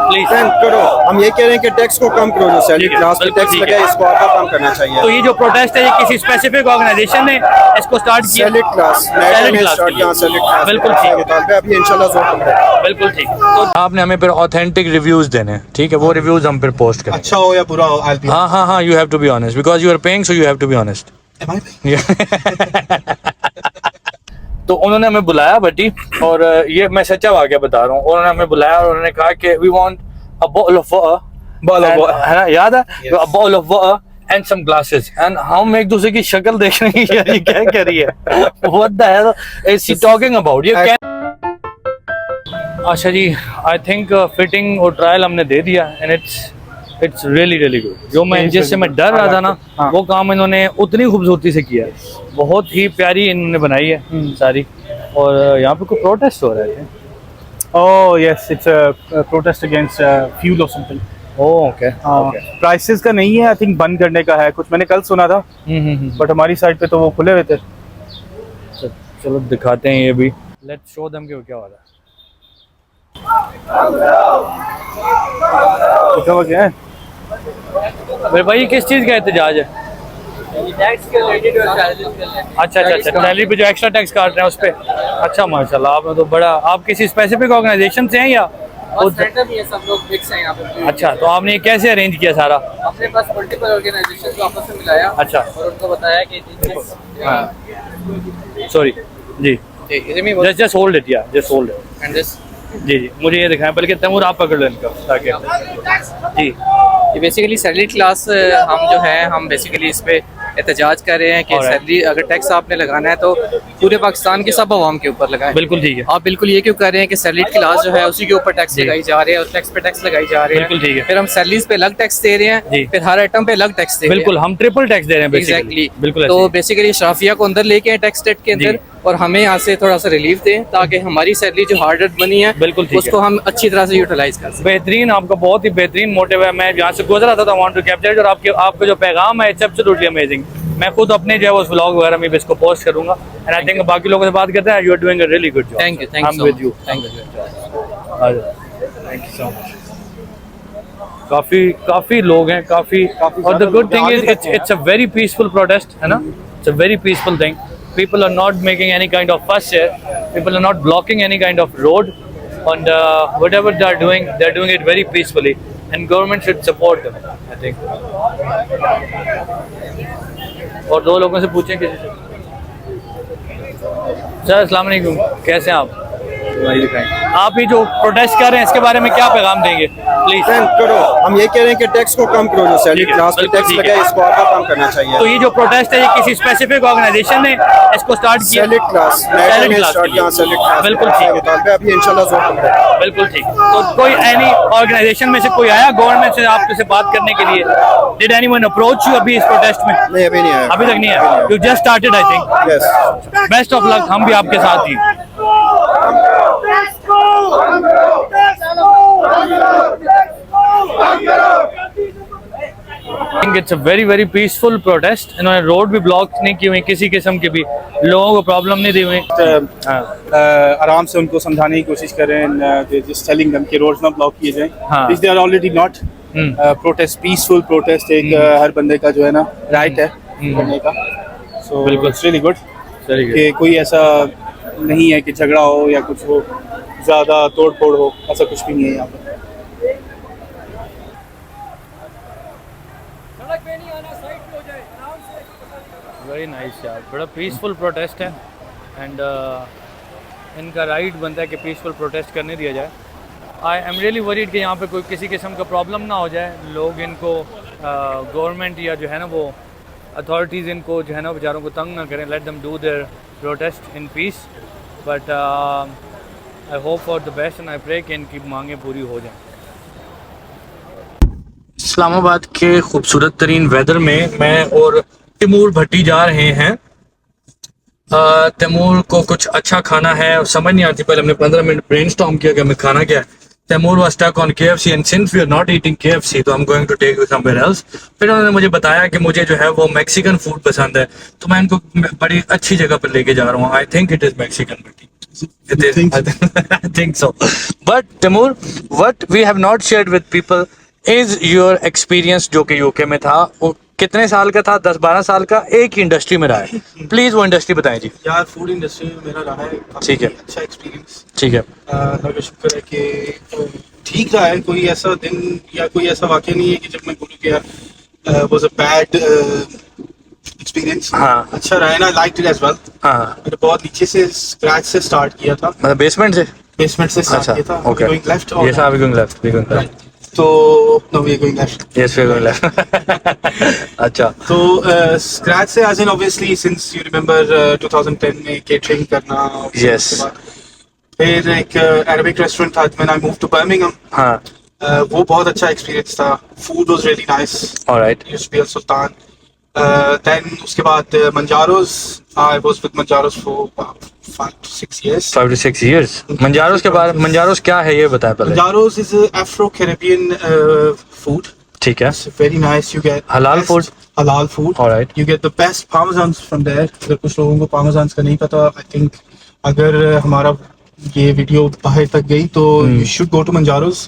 Please करो। हम ये कह रहे हैं कि टैक्स को कम करो, जो सैलरी क्लास पे टैक्स लगा है इसको आपको कम करना चाहिए। तो ये जो प्रोटेस्ट है ये किसी स्पेसिफिक ऑर्गेनाइजेशन ने इसको स्टार्ट किया? सैलरी क्लास बिल्कुल ठीक, अभी इंशाल्लाह जोर पकड़े। बिल्कुल ठीक। तो आपने हमें फिर ऑथेंटिक रिव्यूज देने हैं, ठीक है? वो रिव्यूज हम फिर पोस्ट करेंगे, अच्छा हो या बुरा हो। हाँ हाँ हाँ, you have to be honest because you are paying, so you have to be honest. तो उन्होंने हमें बुलाया भट्टी, और ये मैं सच्चा वाकया बता रहा हूँ। उन्होंने हमें बुलाया और उन्होंने कहा कि we want a bowl of water, है ना, याद है? A bowl of water and some glasses. And हम एक दूसरे की शक्ल देख रहे हैं कि यार ये क्या कह रही है, what the hell is she talking about. ये क्या? अच्छा जी, आई थिंक फिटिंग और ट्रायल हमने दे दिया एंड इट्स रियली गुड। जो मैं जिससे मैं डर रहा था ना, वो काम इन्होंने उतनी खूबसूरती से किया है, बहुत ही प्यारी इन्होंने बनाई है सारी। और यहाँ पे कोई प्रोटेस्ट हो रहा है? Oh yes, it's a protest against fuel or something. Okay prices का नहीं है, आई थिंक बंद करने का है कुछ, मैंने कल सुना था। बट हमारी साइड पे तो वो खुले हुए थे। चलो दिखाते हैं ये भी, लेट्स शो देम कि क्या हो रहा तो क्या है है। मेरे भाई किस चीज़ का एहतजाज है? अच्छा, सैलरी पे जो एक्स्ट्रा टैक्स काट रहे हैं उस पे। अच्छा माशाल्लाह, आप तो बड़ा, आप किसी स्पेसिफिक ऑर्गेनाइजेशन से हैं या सेटअप ये सब लोग मिक्स हैं यहाँ पे। अच्छा, तो आपने ये कैसे अरेंज किया सारा? अपने पास मल्टीपल ऑर्गेनाइजेशन को आपस में मिलाया। अच्छा, और उनको बताया कि सॉरी जी, जस्ट होल्ड इट, या just hold it and this जी, मुझे ये दिखाएं, बल्कि तैमूर आप पकड़ लो इनका ताकि जी। ये बेसिकली सैलरी क्लास हम जो है, हम बेसिकली इस पे एहतजाज कर रहे हैं कि सैलरी अगर टैक्स आपने लगाना है तो पूरे पाकिस्तान के सब अवाम के ऊपर लगाएं। बिल्कुल ठीक है, आप बिल्कुल ये क्यों कर रहे हैं कि सैलरी क्लास जो है उसी के ऊपर टैक्स लगाई जा रहे हैं और टैक्स पे टैक्स लगाई जा रहे हैं। बिल्कुल ठीक है, फिर हम सैलरीज पे अलग टैक्स दे रहे हैं, फिर हर आइटम पे अलग टैक्स दे रहे हैं। बिल्कुल हम ट्रिपल टैक्स दे रहे हैं एग्जैक्टली। बिल्कुल। तो बेसिकली शराफिया को अंदर लेके आए टैक्स स्टेट के अंदर, और हमें यहाँ से थोड़ा सा रिलीफ दें ताकि हमारी सैलरी जो हार्ड अर्न बनी है बिल्कुल उसको हम अच्छी तरह से यूटिलाइज कर सकें। बेहतरीन, आपका बहुत ही बेहतरीन मोटिव है। मैं यहाँ से गुजरा था, वांट टू कैप्चर, और आपका जो पैगाम है इट्स एब्सोल्युटली अमेजिंग। मैं खुद अपने जो है उस व्लॉग वगैरह में भी इसको पोस्ट करूंगा। एंड आई थिंक बाकी लोगों से बात करते हैं, you are doing a really good job. Thank you, I am with you, thank you so much. काफी लोग हैं, काफी। और the good thing is it's a very peaceful protest, है ना? It's a very peaceful thing. People are not making any kind of fuss here. People are not blocking any kind of road, and whatever they're doing it very peacefully. And government should support them, I think. और दो लोगों से पूछें किसी से। Sir अस्सलाम वालेकुम, कैसे हैं आप? आप ये जो प्रोटेस्ट कर रहे हैं इसके बारे में क्या पैगाम देंगे प्लीज? करो। हम ये कह रहे हैं कि टैक्स को कम करो, जो सैलरी क्लास पे टैक्स लगा है इसको आपको कम करना चाहिए। तो ये जो प्रोटेस्ट है ये किसी स्पेसिफिक ऑर्गेनाइजेशन ने इसको स्टार्ट किया? सैलरी क्लास बिल्कुल ठीक, अभी इंशाल्लाह जोर पकड़े। बिल्कुल ठीक। तो कोई एनी ऑर्गेनाइजेशन में से कोई आया गवर्नमेंट से आपसे बात करने के लिए? डिड एनीवन अप्रोच यू अभी इस प्रोटेस्ट में? नहीं, अभी नहीं आया, अभी तक नहीं आया। You just started I think. Yes, best of luck, हम भी आपके साथ ही। I think it's a very peaceful protest. इन्होंने रोड भी ब्लॉक नहीं की हुई, किसी किस्म की भी लोगों को प्रॉब्लम नहीं दी हुई। आराम से उनको समझाने की कोशिश कर रहे हैं, जस्ट टेलिंग देम कि रोड्स ना ब्लॉक किए जाएं, which they are already not. Protest, peaceful protest, एक हर बंदे का जो है ना राइट है करने का। सो बिल्कुल, इट्स रियली गुड कि कोई ऐसा नहीं है कि झगड़ा हो या कुछ हो, ज़्यादा तोड़ फोड़ हो, ऐसा कुछ भी नहीं है यहाँ पर। वेरी नाइस यार, बड़ा पीसफुल प्रोटेस्ट है। एंड इनका राइट बनता है कि पीसफुल प्रोटेस्ट करने दिया जाए। आई एम रियली वरीड कि यहाँ पे कोई किसी किस्म का प्रॉब्लम ना हो जाए, लोग इनको गवर्नमेंट या जो है ना वो अथॉरिटीज़ इनको जो है ना बेचारों को तंग ना करें। Let them do their protest in peace, but I hope for the best and I pray कि इनकी मांगें पूरी हो जाएं। इस्लामाबाद के खूबसूरत तरीन वेदर में मैं और तैमूर भट्टी जा रहे हैं। तैमूर को कुछ अच्छा खाना है, समझ नहीं आती। पहले हमने 15 मिनट ब्रेनस्टॉर्म किया कि हमें खाना क्या है। Taimur was stuck on KFC and since we are not eating KFC तो I am going to take you somewhere else. फिर उन्होंने मुझे बताया कि मुझे जो है वो मैक्सिकन फूड पसंद है, तो मैं इनको बड़ी अच्छी जगह पर लेके जा रहा हूँ। I think it is Mexican Bhatti. It is. I think so. But Timur, what we have not shared with people is your experience जो कि यूके में था, वो कितने साल का था? 10-12 साल का, एक ही इंडस्ट्री में रहा है। प्लीज वो इंडस्ट्री बताएं जी। यार फूड इंडस्ट्री में मेरा रहा है ठीक है, अच्छा एक्सपीरियंस। ठीक है, अल्लाह का शुक्र है कि ठीक रहा है। कोई ऐसा दिन या कोई ऐसा वाक़या नहीं है कि जब मैं बोलूँ कि यार वाज अ बैड एक्सपीरियंस। हाँ। अच्छा रहा है ना, लाइक्ड इट एज वेल। हाँ, मैंने बहुत नीचे से स्क्रैच से स्टार्ट किया था, मतलब बेसमेंट से। बेसमेंट से स्टार्ट अच्छा, किया था। ओके। गोइंग लेफ्ट ये साहब going left, we going right. तो no we going left, yes we going left. अच्छा, तो स्क्रैच से as in obviously since you remember 2010 में केटरिंग करना। Yes. उसके बाद फिर एक अरबिक रेस्टोरेंट था when I moved to Birmingham. हाँ, वो बहुत अच्छा एक्सपीरियंस था। Food was really nice. Alright. Used to be Al Sultan. Then उसके बाद Manjaros, I was with Manjaros for 5 to 6 years। 5 to 6 years। मंजारोस के बारे, मंजारोस क्या है ये बताएं पहले। मंजारोस इज अफ्रो कैरेबियन फूड। ठीक है, It's very nice. You get Halal best food? Halal food. All right. You get the best parmesans from there. अगर कुछ लोगों को parmesans का नहीं पता, I think अगर हमारा ये वीडियो बाहर तक गई तो you should go to Manjaro's.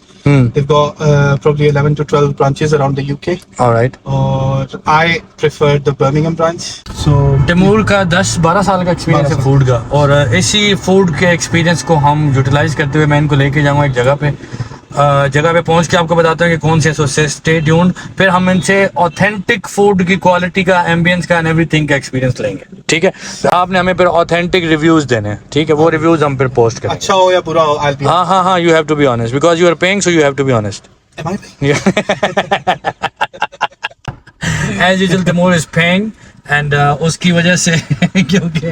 They've got probably 11 to 12 branches around the UK. Alright. और I prefer the Birmingham branch. So Taimur का 10-12 साल का एक्सपीरियंस है फूड का, और इसी फूड के एक्सपीरियंस को हम यूटिलाइज करते हुए मैं इनको लेके जाऊंगा एक जगह पे पहुंच के आपको बताता हूँ कि कौन से सोर्सेज। Stay tuned. फिर हम इनसे ऑथेंटिक फूड की क्वालिटी का, एम्बियंस का एंड एवरीथिंग का एक्सपीरियंस लेंगे। ठीक है, आपने हमें फिर ऑथेंटिक रिव्यूज देने हैं। ठीक है, वो रिव्यूज हम फिर पोस्ट करेंगे। अच्छा हो या बुरा हो, I'll be हाँ हाँ हाँ, you have to be honest because you are paying, so you have to be honest. Am I paying? As usual, Timur is paying and उसकी वजह से क्योंकि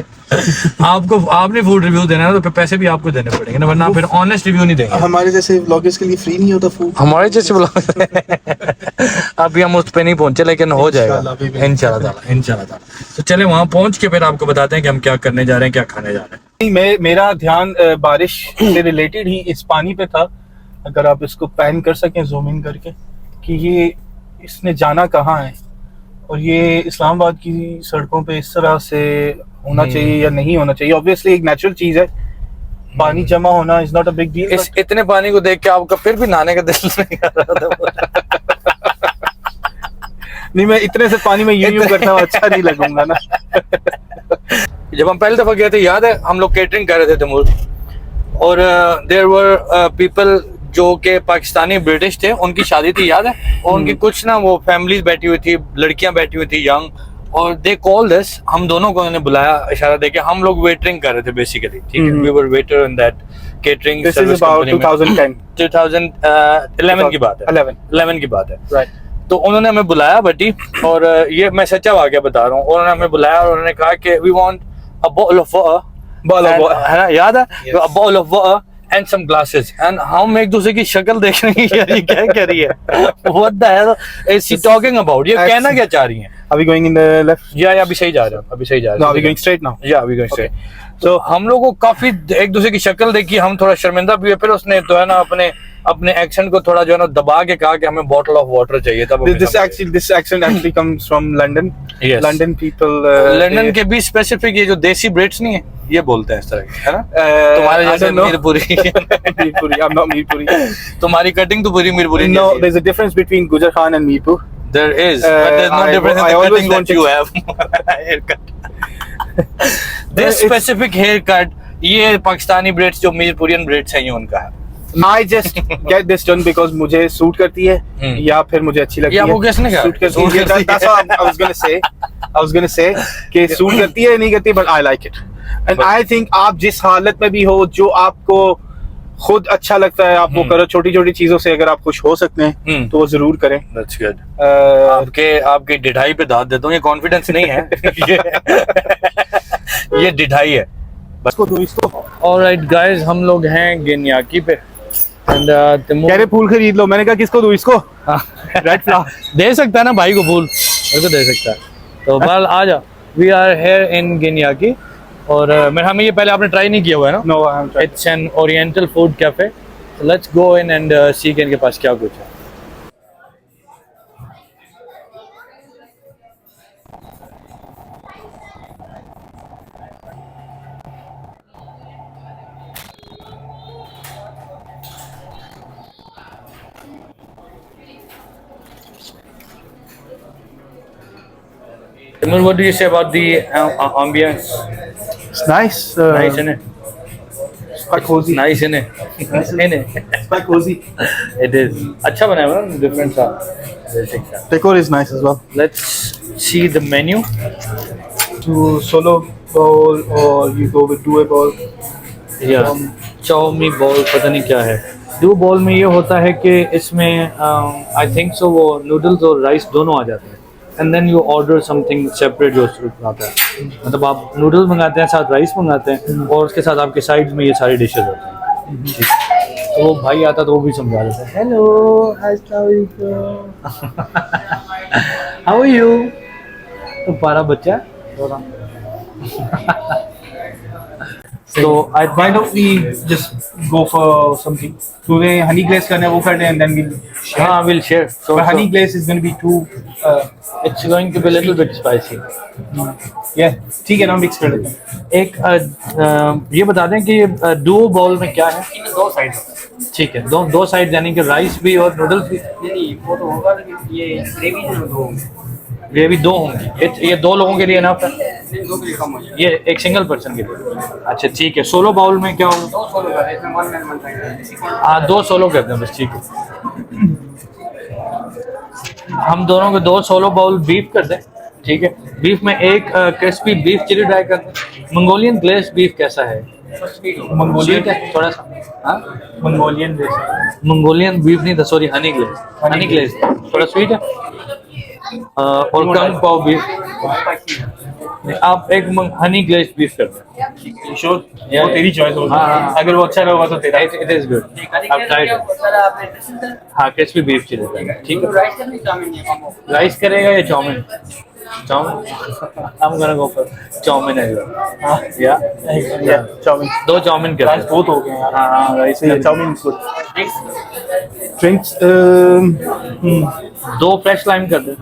आपने फूड रिव्यू देना है तो फिर पैसे भी आपको देने पड़ेंगे ना, वरना फिर ऑनेस्ट रिव्यू नहीं देंगे। हमारे जैसे व्लॉगर्स के लिए फ्री नहीं होता फूड। हमारे जैसे अभी हम उस पे नहीं पहुंचे, लेकिन हो जाएगा इंशाल्लाह। तो चले वहां पहुंच के फिर आपको बताते हैं कि हम क्या करने जा रहे हैं, क्या खाने जा रहे हैं। मेरा ध्यान बारिश से रिलेटेड ही इस पानी पे था। अगर आप इसको पैन कर सकें जूम इन करके कि ये इसने जाना कहाँ है, और ये इस्लामाबाद की सड़कों पे इस तरह से होना चाहिए या नहीं होना चाहिए। ऑब्वियसली एक नेचुरल चीज है, पानी जमा होना is not a big deal. इस इतने पानी को देख के आपका फिर भी नहाने का दिल नहीं कर रहा था। नहीं, मैं इतने से पानी में यूं करता हूँ, अच्छा नहीं लगूंगा ना। जब हम पहली दफा गए थे, याद है हम लोग केटरिंग कर रहे थे तैमूर, और देयर वर पीपल जो कि पाकिस्तानी ब्रिटिश थे, उनकी शादी थी, याद है? और उनकी कुछ ना वो फैमिलीज बैठी हुई थी, लड़कियां बैठी हुई थी यंग, और दे कॉल दिस, हम दोनों को उन्होंने बुलाया इशारा देके। हम लोग वेटरिंग कर रहे थे बेसिकली, ठीक है, we were waiter in that catering service company में। 2011 की बात है, 11 की बात है, राइट। तो उन्होंने हमें बुलाया बटी, और ये मैं सच्चा वाकया बता रहा हूँ। उन्होंने हमें बुलाया और उन्होंने कहा कि we want a bowl of है ना, याद है? A bowl of water and some glasses, and हम एक दूसरे की शक्ल देख रहे हैं, यार ये क्या कह रही है, what the hell is she talking about, ये कहना क्या चाह रही हैं? Are we going in the left? या अभी सही जा रहे हैं, अभी सही जा रहे No, हैं। are we going straight now? या अभी गोइंग स्ट्रेट। तो हम लोगों को काफी एक दूसरे की शक्ल देखी, हम थोड़ा शर्मिंदा भी हुए। फिर उसने तो है ना अपने एक्सेंट को थोड़ा जो है ना दबा के कहा कि हमें बॉटल ऑफ वाटर चाहिए था। This accent actually comes from London. Yes. London people. London के भी स्पेसिफिक ये जो देसी ब्रिट्स नहीं है, ये बोलते हैं इस तरह के, है ना? तुम्हारे I जैसे don't know. Mirpuri. Meerpuri. I'm not Meerpuri. तुम्हारी कटिंग तो पूरी मीरपुरी No, जैसी है। there's a difference between Gujar Khan and Meerpur. There is, but there's no difference in I the always cutting that wanted- you have. Haircut. This specific haircut, ये Pakistani breads जो मीरपुरियन breads हैं, ये उनका है। I just get this done because मुझे suit करती है, या फिर मुझे अच्छी लगती है। या वो किसने कहा? सूट करती सूट है। करती That's what I was gonna say कि सूट करती है नहीं करती, but I like it. And I think आप जिस हालत में भी हो, जो आपको खुद अच्छा लगता है आप वो करो। छोटी छोटी चीजों से अगर आप खुश हो सकते हैं तो वो जरूर करें। That's good. आपके डिढाई पे दाद देता हूँ, ये कॉन्फिडेंस नहीं है, ये डिढाई है बस। ऑलराइट गाइस, हम लोग हैं गिनियाकी पे, एंड कह रहे फूल खरीद लो। मैंने कहा किसको दूं इसको? रेड फ्लावर दे सकता है ना भाई को, फूल मेरे को दे सकता है। तो बहरहाल आ जा, वी आर हेयर इन गिनियाकी, और हमें ये पहले आपने ट्राई नहीं किया हुआ है ना? No, I have tried. It's an oriental food cafe. Let's go in and see के इनके पास क्या कुछ है। Timur, what do you say about the ambience? It's nice. Nice, isn't it? It's quite cozy. Nice, isn't it? It's quite cozy. It is. अच्छा बनाया हुआ है, different सा, basic सा. Decor is nice as well. Let's see the menu. To solo bowl or you go with duo bowl. Yeah. Chow mein bowl पता नहीं क्या है. डू बॉल में ये होता है कि इसमें आई थिंक सो वो नूडल्स और राइस दोनों आ जाते हैं. And then you order something separate जो आता है. मतलब आप नूडल्स मंगाते हैं, साथ राइस मंगाते हैं और उसके साथ आपके साइड में ये सारी डिशेज होती हैं. तो वो भाई आता तो वो भी समझा देता है. Hello, how are you. तो पारा बच्चा. So why don't we just go for something? तुम्हें honey glaze करना है वो कर दें and then we'll share. हाँ, we'll share. So But honey glaze is going to be too. it's going to be a little bit spicy. Yeah, ठीक है ना, mix कर देते हैं. एक ये बता दें कि डुओ बाउल में क्या है. दो साइड. ठीक है, दो साइड यानी कि राइस भी और नूडल्स भी. नहीं वो तो होगा, लेकिन ये ग्रेवी जो दो ग्रेवी दो होंगी. ये दो लोगों के लिए ना है. दो के लिए कम हो जाए. ये एक सिंगल पर्सन के लिए. अच्छा ठीक है. सोलो बाउल में क्या होगा. दो सोलो का इसमें वन मैन बनता है. हाँ, दो सोलो कर दें बस. ठीक है, हम दोनों के दो सोलो बाउल बीफ कर दें. ठीक है, बीफ में एक क्रिस्पी बीफ चिली ड्राई कर दें. मंगोलियन ग्लेज बीफ कैसा है. मंगोलियन है थोड़ा सा. हाँ, मंगोलियन glaze. मंगोलियन बीफ नहीं था, sorry, honey glaze. Honey glaze थोड़ा स्वीट है. और कम पाव बीफ. आप एक हनी ग्लेज बीफ कर दें. Sure. वो तेरी चॉइस होगी. हाँ. अगर वो अच्छा रहेगा तो तेरा. It is good. आप ट्राई करें. हाँ, क्रिस्पी बीफ चिली. ठीक है. राइस करेगा या chowmein. I'm gonna go for chowmein है. Yeah, chowmein. दो चाउमीन कर राइस बहुत हो गए यार. हाँ, rice chowmein is good. Drinks. दो फ्रेश लाइम कर दे.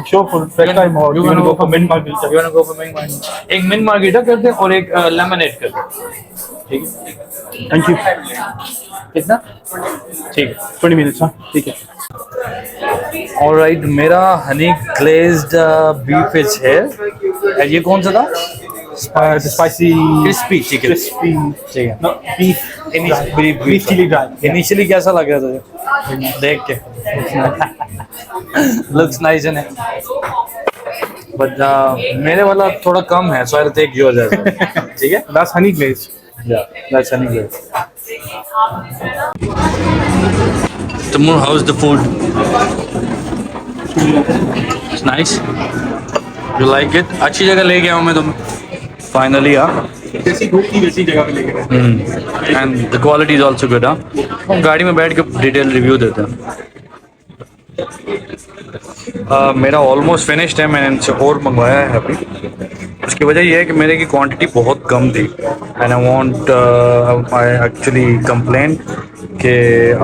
Sure, for fresh time or you want to go for mint margarita? You wanna go for mint margarita? एक मिंट मार्गरीटा कर दे और एक लेमनेड कर दे. ठीक है. Thank you. कितना. ठीक है. 20 minutes, हाँ. ठीक है. ऑलराइट, मेरा हनी ग्लेज्ड बीफ इज है. ये कौन सा था. The spicy. Crispy chicken. Crispy. ठीक है. No, beef. Beef chili dry. Initially कैसा लग रहा था देख के. लुक्स नाइस है. बट मेरे वाला थोड़ा कम है, so I will take yours as well. ठीक है. That's honey glaze. Yeah, that's honey glaze. Timur, how's the food? It's nice. You like it? अच्छी जगह ले गया हूँ मैं तुम्हें. Finally, जैसी धूप थी वैसी जगह पे लेके गए. and the quality is also good. हाँ, गाड़ी में बैठ के डिटेल रिव्यू देते हैं. मेरा ऑलमोस्ट फिनिश्ड है. मैंने इनसे और मंगवाया है अभी. उसकी वजह यह है कि मेरे की क्वांटिटी बहुत कम थी. एंड आई एक्चुअली कंप्लेन कि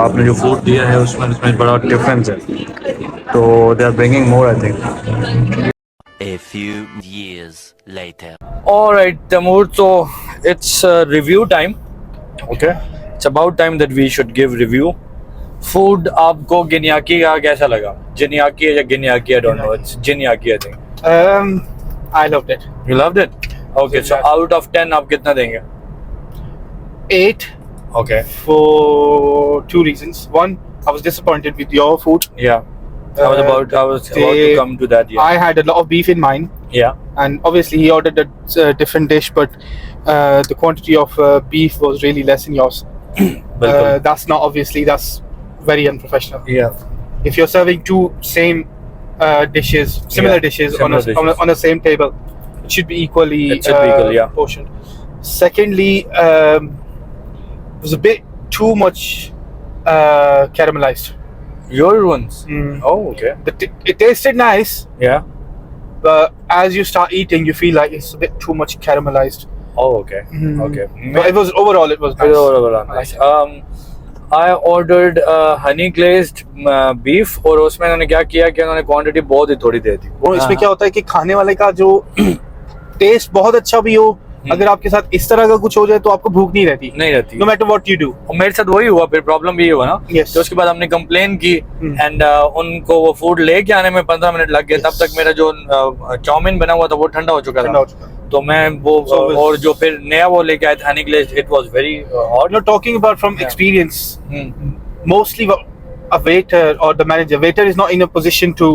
आपने जो फूड दिया है उसमें बड़ा डिफरेंस है. तो they are bringing more I think. A few years later. Alright, Timur, so it's review time. Okay, it's about time that we should give review. Food आपको गिनियाकी का कैसा लगा. जिनियाकी या गिनियाकी, I don't know. It's जिनियाकी, I think. I loved it. You loved it? Okay, so out of 10 आप कितना देंगे. 8. Okay. For 2 reasons. One, I was disappointed with your food. Yeah. I was about to come to that. Yeah. I had a lot of beef in mind. Yeah. And obviously he ordered a different dish, but the quantity of beef was really less in yours. That's not obviously, that's very unprofessional. Yeah. If you're serving two same dishes, similar dishes on the same table, it should be equally portioned. Secondly, it was a bit too much caramelized. Your ones? Oh, okay. It tasted nice. Yeah. But as you start eating, you feel like it's a bit too much caramelized. Oh, okay. Okay. But it was overall nice. Overall nice. I ordered honey glazed beef और उसमें उन्होंने क्या किया कि उन्होंने quantity बहुत ही थोड़ी दे दी. वो इसमें क्या होता है कि खाने वाले का जो टेस्ट बहुत अच्छा भी हो अगर आपके साथ इस तरह का कुछ हो जाए तो आपको भूख नहीं रहती, नहीं रहती। No matter what you do. और मेरे साथ वही हुआ, फिर प्रॉब्लम भी हुआ ना। Yes. तो उसके बाद हमने कंप्लेन की एंड उनको वो फूड लेके आने में 15 मिनट लग गए। तब तक मेरा जो चाउमीन बना हुआ था वो ठंडा हो चुका था। तो मैं वो और जो फिर नया वो लेके आया था honey glazed, it was very hot. You're talking about from experience. Mostly a waiter or the manager. Waiter is not in a position to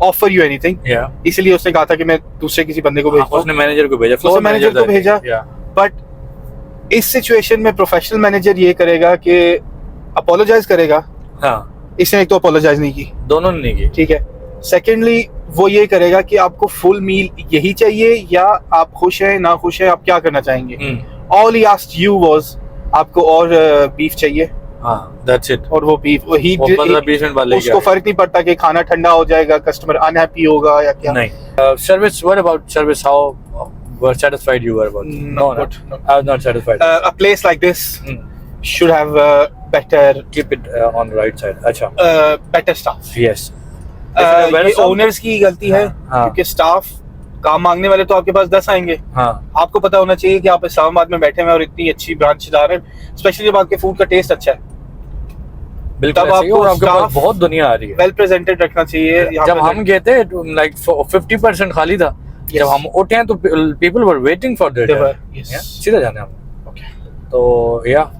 offer you anything. Yeah. इसलिए उसने कहा था कि मैं दूसरे किसी बंदे को भेजता हूँ। उसने मैनेजर को भेजा, उसने फ्लोर मैनेजर को भेजा। बट इस सिचुएशन में प्रोफेशनल मैनेजर ये करेगा कि अपोलोजाइज करेगा। हाँ, इसने एक तो अपोलोजाइज नहीं की, दोनों ने नहीं की। ठीक है। सेकेंडली वो ये करेगा कि आपको फुल मील यही चाहिए या आप खुश हैं ना खुश हैं, आप क्या करना चाहेंगे। All he asked you was आपको और बीफ चाहिए। हाँ, that's it. और वो बीफ वो 15-20 मिनट बाद लेके उसको फर्क नहीं पड़ता कि खाना ठंडा हो जाएगा, कस्टमर अनहैप्पी होगा या क्या। नहीं। Service, what about service? How satisfied you were about? No, I was not satisfied. A place like this should have better Keep it on the right side. अच्छा, better staff. yes. ये owners की गलती है, हाँ। क्योंकि staff काम मांगने वाले तो आपके पास 10 आएंगे। हाँ, आपको पता होना चाहिए कि आप इस्लामाबाद में बैठे हुए और इतनी अच्छी ब्रांच चला रहे हैं, स्पेशली जब आपके फूड का टेस्ट अच्छा है, बिल्कुल तब ऐसे ही। आपको और आपके पास staff बहुत दुनिया आ रही है। वेल प्रेजेंटेड रखना चाहिए। यहाँ जब पे हम गए थे लाइक 50% खाली था। Yes. जब हम उठे हैं तो people were waiting for their They were, turn. yes. सीधा जाने हम। Okay. तो या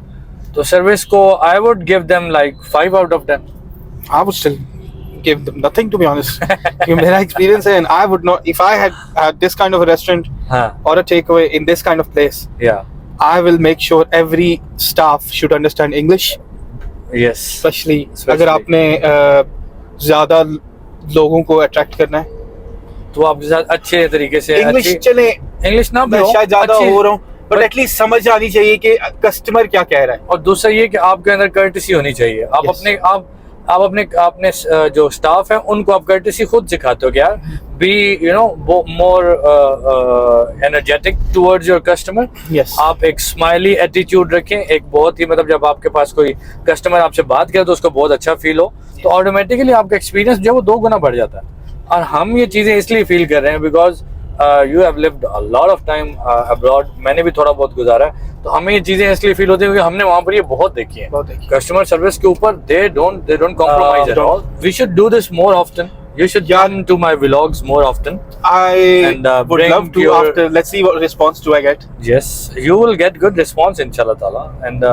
तो सर्विस को I would give them like 5 out of 10। I would still give them nothing, to be honest. क्योंकि मेरा experience है, and I would not, if I had this kind of a restaurant हाँ, or a takeaway in this kind of place, या, I will make sure every staff should understand English, yes. especially अगर आपने ज्यादा लोगों को attract करना है। तो आपके साथ अच्छे तरीके से इंग्लिश चले, इंग्लिश ना भी मैं हो, शायद ज्यादा अच्छी- हो रहा हूँ, बट एटलीस्ट समझ आनी चाहिए कि कस्टमर क्या कह रहा है। और दूसरा ये कि आपके अंदर कर्टेसी होनी चाहिए। आप Yes. अपने जो स्टाफ है उनको आप कर्टेसी खुद सिखाते हो कि यार be more energetic towards your customer. Yes. आप एक स्माइली एटीट्यूड रखें, एक बहुत ही मतलब जब आपके पास कोई कस्टमर आपसे बात करे तो उसको बहुत अच्छा फील हो, तो ऑटोमेटिकली आपका एक्सपीरियंस जो है वो 2 गुना बढ़ जाता है। और हम ये चीजें इसलिए फील कर रहे हैं because you have lived a lot of time abroad, मैंने भी थोड़ा बहुत गुजारा है, तो हमें ये चीजें इसलिए फील होती है क्योंकि हमने वहां पर ये बहुत देखी है। बहुत देखी। कस्टमर सर्विस के ऊपर they don't compromise at all. We should do this more often. You should come to my vlogs more often. I And, would bring love to. your- After, let's see what response do I get. Yes, you will get good response inshallah ta'ala. And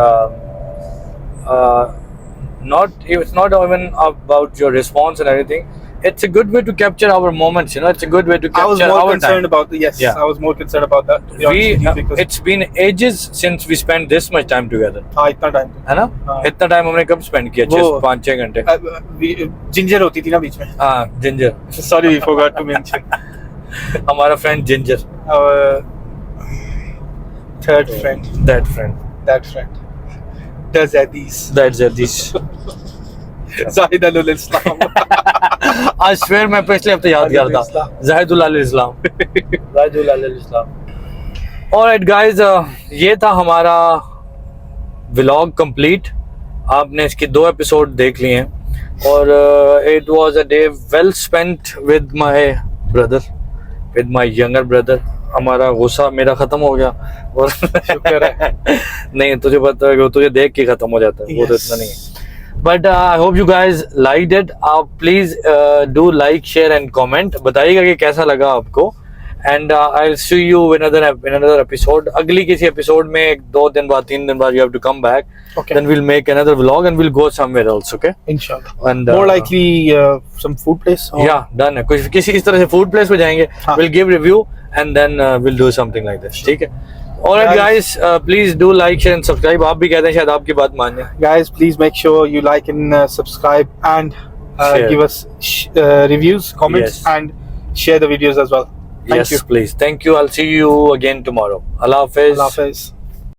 it's not even about your response and everything. It's a good way to capture our moments, It's a good way to I was capture more our concerned time. about the yes. Yeah. I was more concerned about that. To be honest with you, because It's been ages since we spent this much time together. हाँ इतना time. है ना? हाँ। इतना time हमने कब spend किया? वो- 5-6 घंटे। जिंजर होती थी ना बीच में। हाँ, ginger. Sorry, we forgot to mention. हमारा friend ginger. Our third friend, That friend. that friend. The Zadis. That's Jadish. Zahid Alul Islam. आज फिर मैं पिछले हफ्ते याद कर रहा था जाहिदुल अल इस्लाम। जाहिदुल अल इस्लाम। ऑलराइट गाइस, ये था हमारा व्लॉग कंप्लीट। आपने इसके 2 एपिसोड देख लिए हैं और it was a day well spent with my brother, with my younger brother. हमारा गुस्सा मेरा खत्म हो गया और शुक्र है। नहीं, तुझे पता है, तुझे देख के खत्म हो जाता है, वो तो Yes. इतना नहीं है। But I hope you guys liked it. आप please do like, share and comment, बताइएगा कि कैसा लगा आपको। And I will see you in another episode. अगली किसी एपिसोड में 2 दिन बाद 3 दिन बाद you have to come back, Okay. Then we will make another vlog and we will go somewhere else. Okay, Inshallah. And More likely some food place. or- या done है। कुछ किसी इस तरह से फूड प्लेस पे जाएंगे, हाँ. Will give review and then will do something like this. ठीक है, alright guys, please do like, share and subscribe. आप भी कहते हैं शायद आपकी बात मानिए। Guys, please make sure you like and subscribe and Share. give us reviews, comments, Yes. and share the videos as well. Thank Yes, you. please. Thank you. I'll see you again tomorrow. Allah Hafiz. Allah Hafiz.